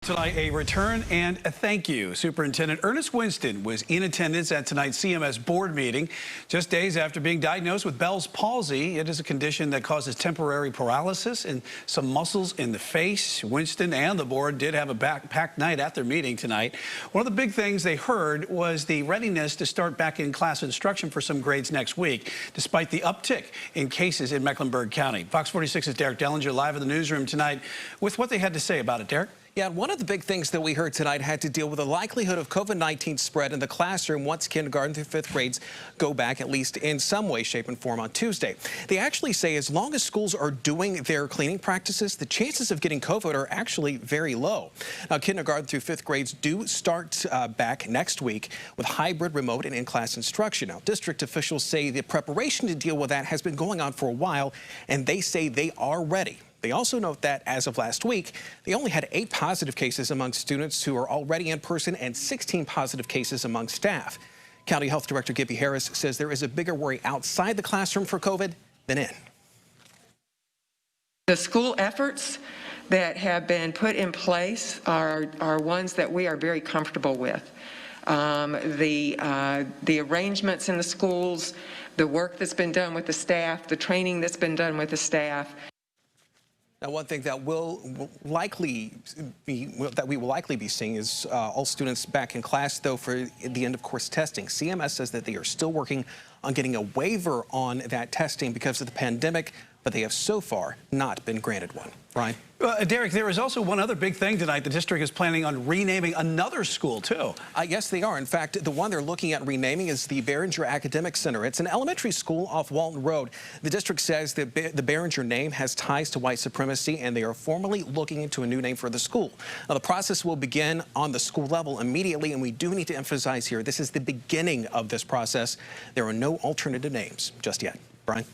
Tonight, a return and a thank you. Superintendent Ernest Winston was in attendance at tonight's CMS board meeting just days after being diagnosed with Bell's palsy. It is a condition that causes temporary paralysis and some muscles in the face. Winston and the board did have a packed night at their meeting tonight. One of the big things they heard was the readiness to start back in class instruction for some grades next week, despite the uptick in cases in Mecklenburg County. Fox 46's Derek Dellinger live in the newsroom tonight with what they had to say about it. Derek? Yeah, one of the big things that we heard tonight had to deal with the likelihood of COVID-19 spread in the classroom once kindergarten through fifth grades go back, at least in some way, shape, and form on Tuesday. They actually say as long as schools are doing their cleaning practices, the chances of getting COVID are actually very low. Now, kindergarten through fifth grades do start back next week with hybrid, remote, and in-class instruction. Now, district officials say the preparation to deal with that has been going on for a while, and they say they are ready. They also note that as of last week, they only had 8 positive cases among students who are already in person and 16 positive cases among staff. County Health Director Gibby Harris says there is a bigger worry outside the classroom for COVID than in. The school efforts that have been put in place are ones that we are very comfortable with. The arrangements in the schools, the work that's been done with the staff, the training that's been done with the staff. Now, one thing that we will likely be seeing is all students back in class, though, for the end of course testing. CMS says that they are still working on getting a waiver on that testing because of the pandemic, but they have so far not been granted one. Brian? Derek, there is also one other big thing tonight. The district is planning on renaming another school, too. Yes, they are. In fact, the one they're looking at renaming is the Behringer Academic Center. It's an elementary school off Walton Road. The district says that the Behringer name has ties to white supremacy, and they are formally looking into a new name for the school. Now, the process will begin on the school level immediately, and we do need to emphasize here, this is the beginning of this process. There are no alternative names just yet. Brian?